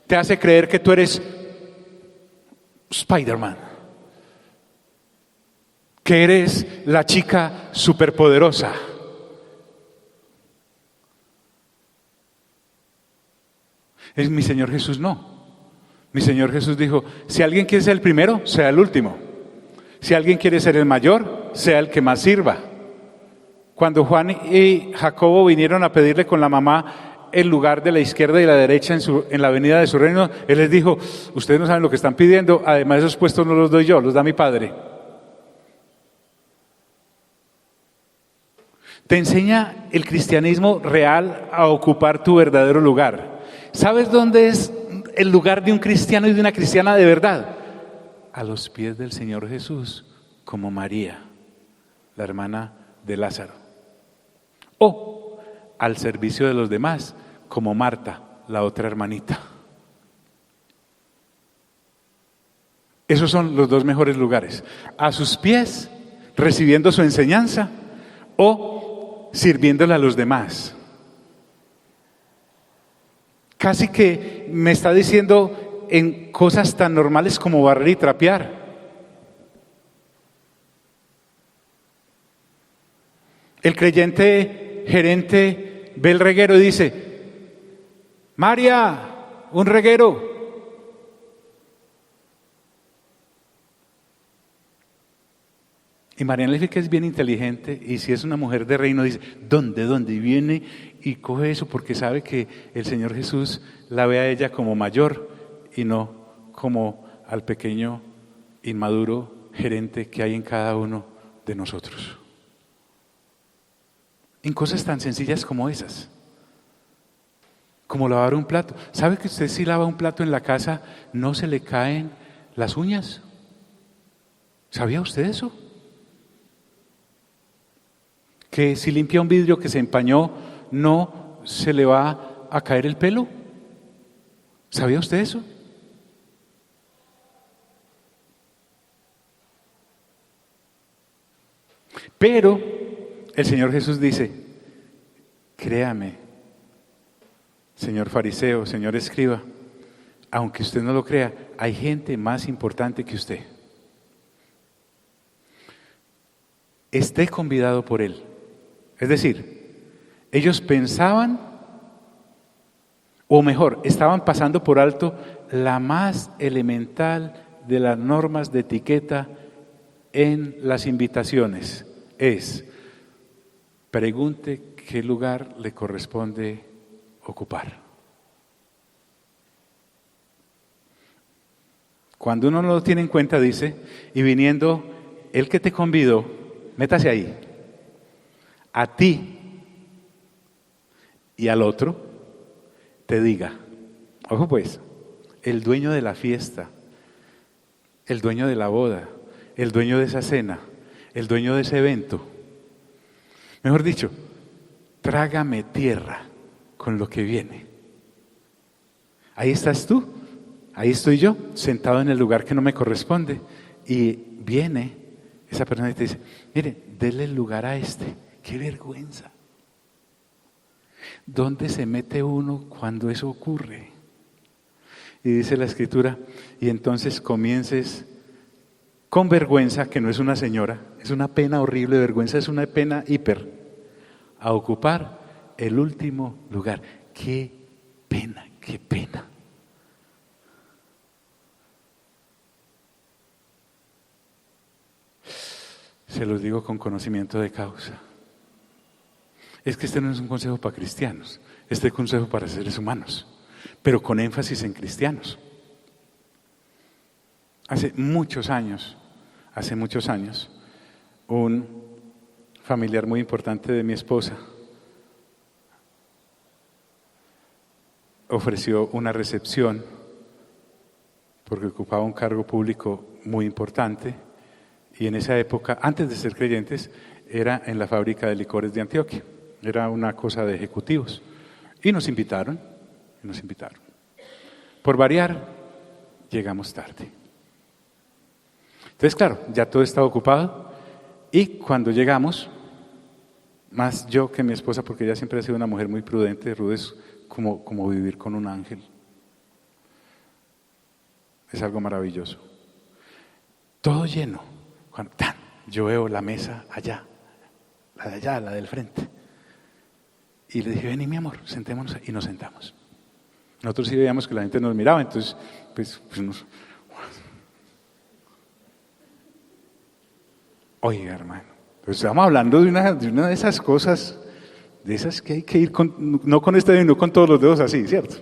te hace creer que tú eres Spider-Man, que eres la chica superpoderosa. Es mi Señor Jesús, no. Mi Señor Jesús dijo: si alguien quiere ser el primero, sea el último. Si alguien quiere ser el mayor, sea el que más sirva. Cuando Juan y Jacobo vinieron a pedirle con la mamá el lugar de la izquierda y la derecha en la avenida de su reino, él les dijo: ustedes no saben lo que están pidiendo, además esos puestos no los doy yo, los da mi Padre. Te enseña el cristianismo real a ocupar tu verdadero lugar. ¿Sabes dónde es el lugar de un cristiano y de una cristiana de verdad? A los pies del Señor Jesús, como María, la hermana de Lázaro. O al servicio de los demás, como Marta, la otra hermanita. Esos son los dos mejores lugares. A sus pies, recibiendo su enseñanza, o sirviéndole a los demás. Casi que me está diciendo en cosas tan normales como barrer y trapear. El creyente gerente ve el reguero y dice: María, un reguero. Y María le dice que es bien inteligente, y si es una mujer de reino dice: ¿Dónde? Y viene y coge eso porque sabe que el Señor Jesús la ve a ella como mayor y no como al pequeño inmaduro gerente que hay en cada uno de nosotros. En cosas tan sencillas como esas, como lavar un plato. ¿Sabe que usted si lava un plato en la casa no se le caen las uñas? ¿Sabía usted eso? Que si limpia un vidrio que se empañó, no se le va a caer el pelo. ¿Sabía usted eso? Pero el Señor Jesús dice: créame, señor fariseo, señor escriba, aunque usted no lo crea, hay gente más importante que usted. Esté convidado por Él. Es decir, ellos pensaban O mejor, estaban pasando por alto la más elemental de las normas de etiqueta en las invitaciones. Es, pregunte qué lugar le corresponde ocupar. Cuando uno no lo tiene en cuenta, dice, y viniendo el que te convidó, métase ahí, a ti y al otro, te diga, ojo pues, el dueño de la fiesta, el dueño de la boda, el dueño de esa cena, el dueño de ese evento, mejor dicho, trágame tierra con lo que viene. Ahí estás tú, ahí estoy yo, sentado en el lugar que no me corresponde, y viene esa persona y te dice, mire, dele el lugar a este, qué vergüenza. ¿Dónde se mete uno cuando eso ocurre? Y dice la Escritura, y entonces comiences con vergüenza, que no es una señora, es una pena horrible, vergüenza es una pena hiper, a ocupar el último lugar. ¡Qué pena, qué pena! Se los digo con conocimiento de causa. Es que este no es un consejo para cristianos, este es un consejo para seres humanos, pero con énfasis en cristianos. Hace muchos años, un familiar muy importante de mi esposa ofreció una recepción porque ocupaba un cargo público muy importante y en esa época, antes de ser creyentes, era en la fábrica de licores de Antioquia. Era una cosa de ejecutivos. Y nos invitaron. Por variar, llegamos tarde. Entonces, claro, ya todo estaba ocupado. Y cuando llegamos, más yo que mi esposa, porque ella siempre ha sido una mujer muy prudente, Ruth es como vivir con un ángel. Es algo maravilloso. Todo lleno. Cuando yo veo la mesa allá, la del frente. Y le dije, vení mi amor, sentémonos, y nos sentamos. Nosotros sí veíamos que la gente nos miraba, entonces, pues nos... Oiga, hermano, pues estamos hablando de una de esas cosas, de esas que hay que ir con, no con este dedo, no con todos los dedos así, ¿cierto?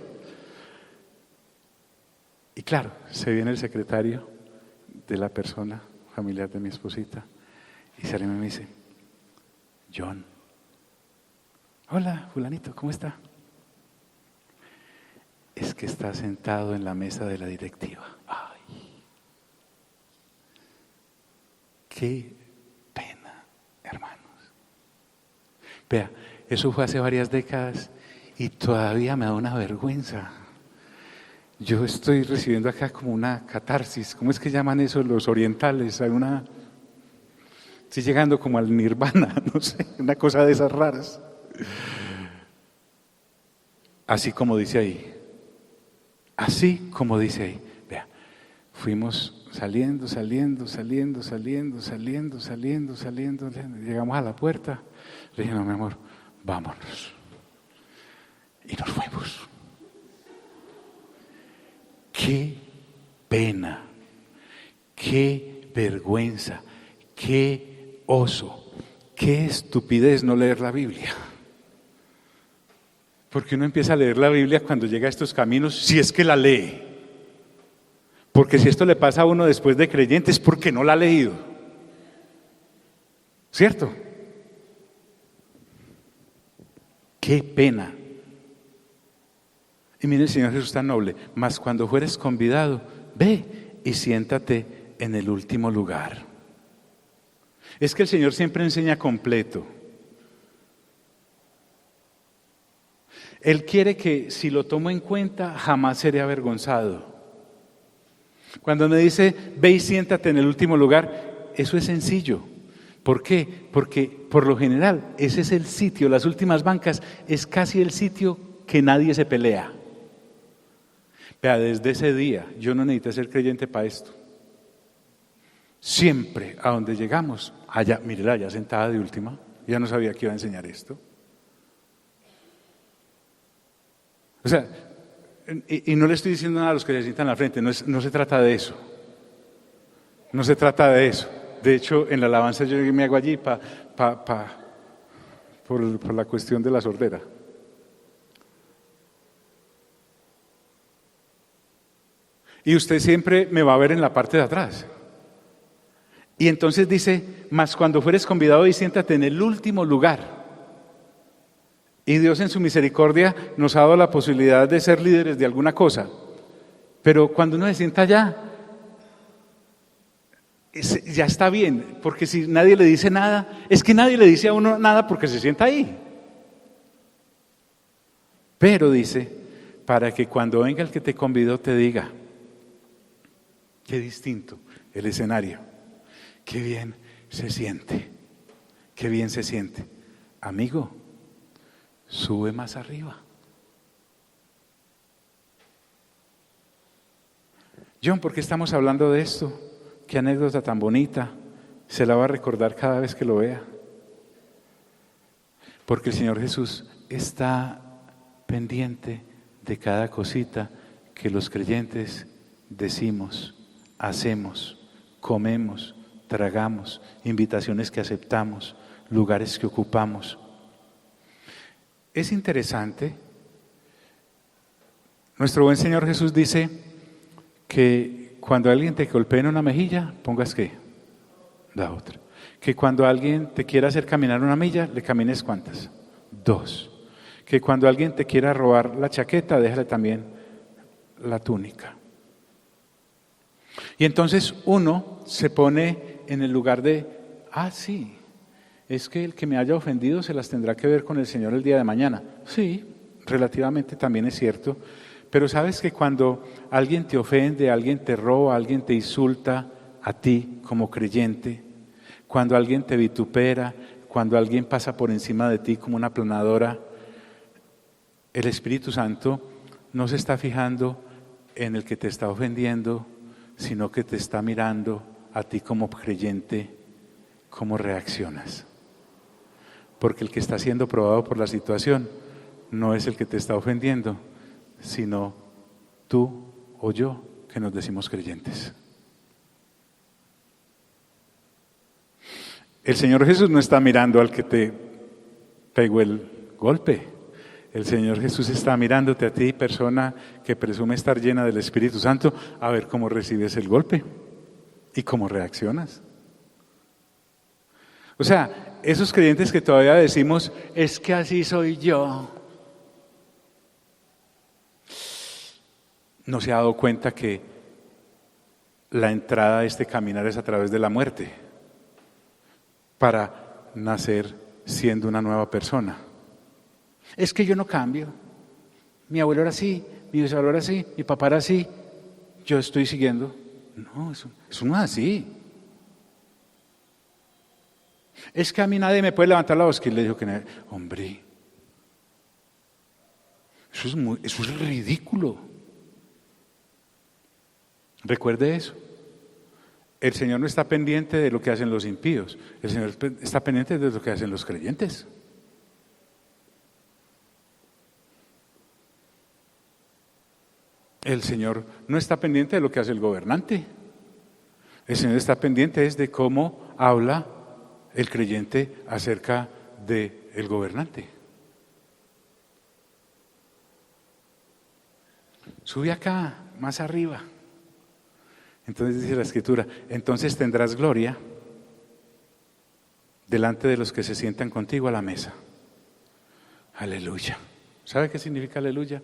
Y claro, se viene el secretario de la persona familiar de mi esposita, y sale y me dice, John, hola, fulanito, ¿cómo está? Es que está sentado en la mesa de la directiva. Ay, qué pena, hermanos. Vea, eso fue hace varias décadas y todavía me da una vergüenza. Yo estoy recibiendo acá como una catarsis, ¿cómo es que llaman eso los orientales? Estoy llegando como al nirvana, no sé, una cosa de esas raras. Así como dice ahí, vea, fuimos saliendo, llegamos a la puerta, le dije, no mi amor, vámonos, y nos fuimos. Qué pena, qué vergüenza, qué oso, qué estupidez no leer la Biblia. Porque uno empieza a leer la Biblia cuando llega a estos caminos, si es que la lee. Porque si esto le pasa a uno después de creyente es porque no la ha leído. ¿Cierto? ¡Qué pena! Y mire el Señor Jesús tan noble, mas cuando fueres convidado, ve y siéntate en el último lugar. Es que el Señor siempre enseña completo. Él quiere que si lo tomo en cuenta, jamás seré avergonzado. Cuando me dice, ve y siéntate en el último lugar, eso es sencillo. ¿Por qué? Porque por lo general, ese es el sitio, las últimas bancas, es casi el sitio que nadie se pelea. Vea, desde ese día, yo no necesité ser creyente para esto. Siempre, a donde llegamos, allá, mírela, allá sentada de última, ya no sabía que iba a enseñar esto. O sea, Y no le estoy diciendo nada a los que se sientan al frente, no se trata de eso. No se trata de eso. De hecho, en la alabanza yo me hago allí por la cuestión de la sordera. Y usted siempre me va a ver en la parte de atrás. Y entonces dice, mas cuando fueres convidado y siéntate en el último lugar. Y Dios en su misericordia nos ha dado la posibilidad de ser líderes de alguna cosa. Pero cuando uno se sienta allá, ya está bien, porque si nadie le dice nada, es que nadie le dice a uno nada porque se sienta ahí. Pero dice, para que cuando venga el que te convidó te diga, qué distinto el escenario, qué bien se siente, qué bien se siente. Amigo, sube más arriba. John, ¿por qué estamos hablando de esto? Qué anécdota tan bonita. Se la va a recordar cada vez que lo vea. Porque el Señor Jesús está pendiente de cada cosita que los creyentes decimos, hacemos, comemos, tragamos, invitaciones que aceptamos, lugares que ocupamos. Es interesante, nuestro buen Señor Jesús dice que cuando alguien te golpee en una mejilla, pongas ¿qué? La otra. Que cuando alguien te quiera hacer caminar una milla, le camines ¿cuántas? 2. Que cuando alguien te quiera robar la chaqueta, déjale también la túnica. Y entonces uno se pone en el lugar de, sí, es que el que me haya ofendido se las tendrá que ver con el Señor el día de mañana. Sí, relativamente también es cierto, pero sabes que cuando alguien te ofende, alguien te roba, alguien te insulta a ti como creyente, cuando alguien te vitupera, cuando alguien pasa por encima de ti como una aplanadora, el Espíritu Santo no se está fijando en el que te está ofendiendo, sino que te está mirando a ti como creyente, cómo reaccionas. Porque el que está siendo probado por la situación no es el que te está ofendiendo, sino tú o yo que nos decimos creyentes. El Señor Jesús no está mirando al que te pegó el golpe. El Señor Jesús está mirándote a ti, persona que presume estar llena del Espíritu Santo, a ver cómo recibes el golpe y cómo reaccionas. O sea, esos creyentes que todavía decimos, es que así soy yo, no se ha dado cuenta que la entrada a este caminar es a través de la muerte, para nacer siendo una nueva persona. Es que yo no cambio, mi abuelo era así, mi bisabuelo era así, mi papá era así, yo estoy siguiendo. No, eso no es así. Es que a mí nadie me puede levantar la voz. ¿Quién le dijo que nadie? Hombre, eso es ridículo. Recuerde eso. El Señor no está pendiente de lo que hacen los impíos. El Señor está pendiente de lo que hacen los creyentes. El Señor no está pendiente de lo que hace el gobernante. El Señor está pendiente es de cómo habla el creyente acerca del gobernante. Sube acá, más arriba. Entonces dice la Escritura, entonces tendrás gloria delante de los que se sientan contigo a la mesa. Aleluya. ¿Sabe qué significa aleluya?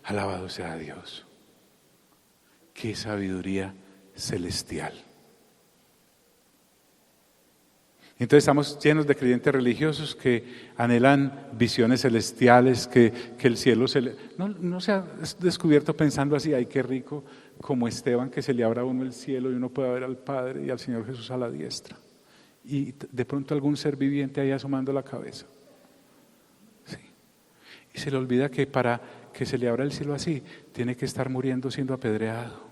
Alabado sea Dios. Qué sabiduría celestial. Entonces estamos llenos de creyentes religiosos que anhelan visiones celestiales, que el cielo no se ha descubierto pensando así, ay qué rico, como Esteban, que se le abra a uno el cielo y uno pueda ver al Padre y al Señor Jesús a la diestra. Y de pronto algún ser viviente ahí asomando la cabeza. Sí. Y se le olvida que para que se le abra el cielo así, tiene que estar muriendo siendo apedreado.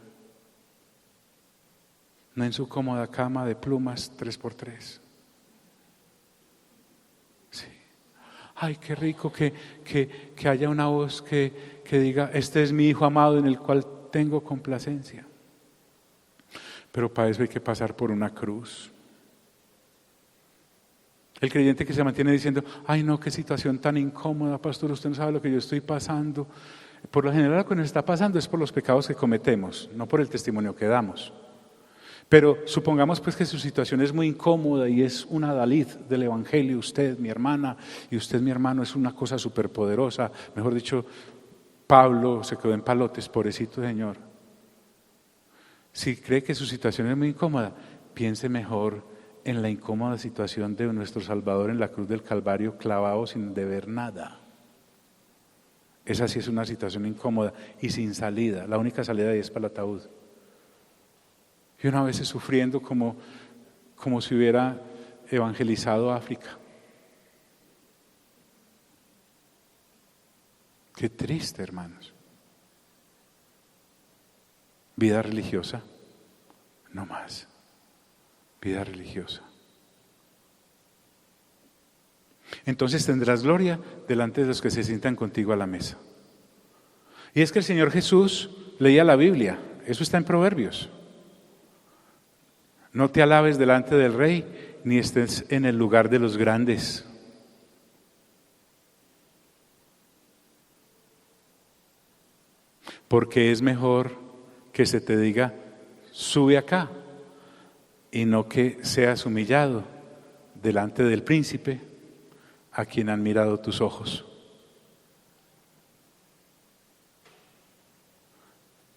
No en su cómoda cama de plumas 3x3. Sí. Ay, qué rico que haya una voz que diga, este es mi hijo amado en el cual tengo complacencia. Pero para eso hay que pasar por una cruz. El creyente que se mantiene diciendo, ay no, qué situación tan incómoda, pastor, usted no sabe lo que yo estoy pasando. Por lo general lo que nos está pasando es por los pecados que cometemos, no por el testimonio que damos. Pero supongamos pues que su situación es muy incómoda y es una adalid del Evangelio, usted, mi hermana, y usted, mi hermano, es una cosa superpoderosa. Mejor dicho, Pablo se quedó en palotes, pobrecito Señor. Si cree que su situación es muy incómoda, piense mejor en la incómoda situación de nuestro Salvador en la cruz del Calvario, clavado sin deber nada. Esa sí es una situación incómoda y sin salida. La única salida ahí es para el ataúd. Y una vez sufriendo como si hubiera evangelizado África. Qué triste, hermanos. Vida religiosa, no más. Vida religiosa. Entonces tendrás gloria delante de los que se sientan contigo a la mesa. Y es que el Señor Jesús leía la Biblia, eso está en Proverbios. No te alabes delante del rey, ni estés en el lugar de los grandes. Porque es mejor que se te diga, sube acá, y no que seas humillado delante del príncipe a quien han mirado tus ojos.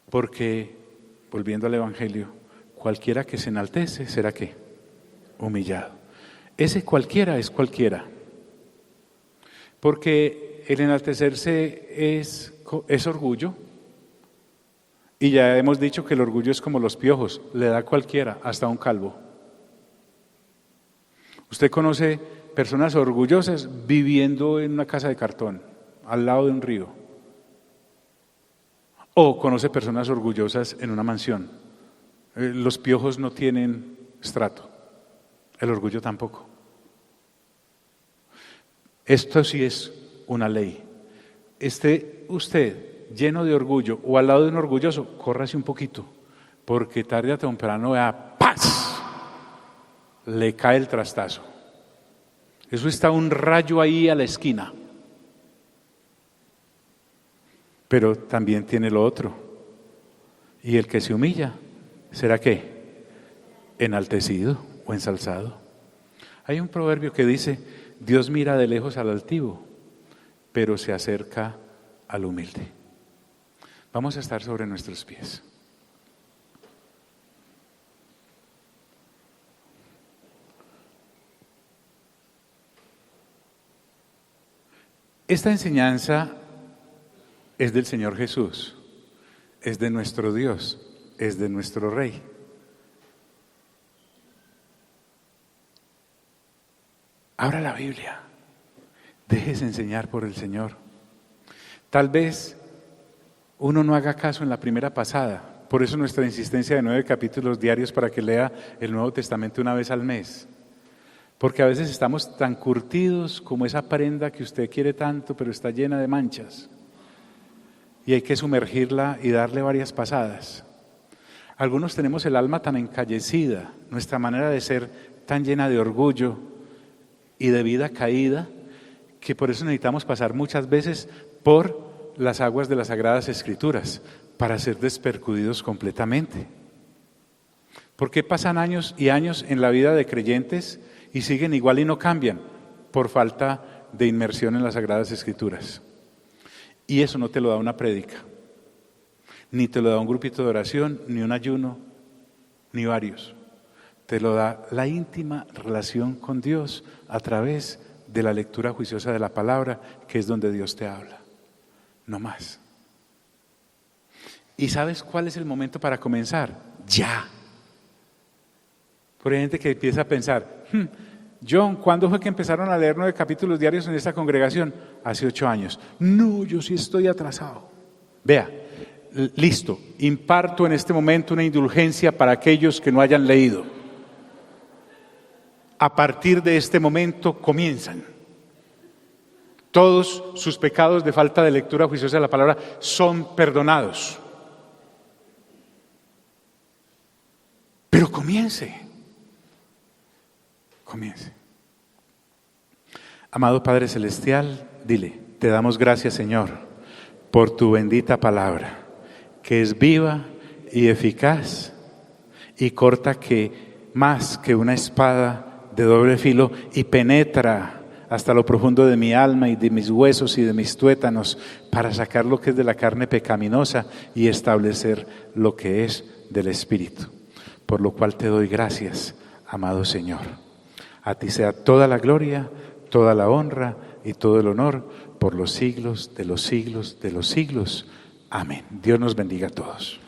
Porque, volviendo al Evangelio, cualquiera que se enaltece será ¿qué? Humillado. Ese cualquiera es cualquiera. Porque el enaltecerse es orgullo. Y ya hemos dicho que el orgullo es como los piojos, le da a cualquiera, hasta a un calvo. Usted conoce personas orgullosas viviendo en una casa de cartón, al lado de un río. O conoce personas orgullosas en una mansión. Los piojos no tienen estrato, el orgullo tampoco. Esto sí es una ley. Usted lleno de orgullo o al lado de un orgulloso, córrase un poquito, porque tarde o temprano vea, ¡paz!, le cae el trastazo. Eso está un rayo ahí a la esquina. Pero también tiene lo otro. Y el que se humilla, ¿será qué? Enaltecido o ensalzado. Hay un proverbio que dice, Dios mira de lejos al altivo, pero se acerca al humilde. Vamos a estar sobre nuestros pies. Esta enseñanza es del Señor Jesús, es de nuestro Dios, es de nuestro Rey. Abra la Biblia, déjese enseñar por el Señor. Tal vez uno no haga caso en la primera pasada, por eso nuestra insistencia de 9 capítulos diarios para que lea el Nuevo Testamento una vez al mes. Porque a veces estamos tan curtidos como esa prenda que usted quiere tanto, pero está llena de manchas. Y hay que sumergirla y darle varias pasadas. Algunos tenemos el alma tan encallecida, nuestra manera de ser tan llena de orgullo y de vida caída, que por eso necesitamos pasar muchas veces por las aguas de las Sagradas Escrituras para ser despercudidos completamente. ¿Por qué pasan años y años en la vida de creyentes y siguen igual y no cambian? Por falta de inmersión en las Sagradas Escrituras. Y eso no te lo da una prédica, ni te lo da un grupito de oración, ni un ayuno, ni varios. Te lo da la íntima relación con Dios a través de la lectura juiciosa de la palabra, que es donde Dios te habla. No más. ¿Y sabes cuál es el momento para comenzar? Ya. Por hay gente que empieza a pensar, John, ¿cuándo fue que empezaron a leer 9 capítulos diarios en esta congregación? Hace 8 años. No, yo sí estoy atrasado. Vea, listo, imparto en este momento una indulgencia para aquellos que no hayan leído. A partir de este momento comienzan. Todos sus pecados de falta de lectura juiciosa de la palabra son perdonados. Pero comience. Amado Padre Celestial, dile: te damos gracias, Señor, por tu bendita palabra, que es viva y eficaz y corta más que una espada de doble filo, y penetra hasta lo profundo de mi alma y de mis huesos y de mis tuétanos, para sacar lo que es de la carne pecaminosa y establecer lo que es del Espíritu. Por lo cual te doy gracias, amado Señor. A ti sea toda la gloria, toda la honra y todo el honor por los siglos de los siglos de los siglos. Amén. Dios nos bendiga a todos.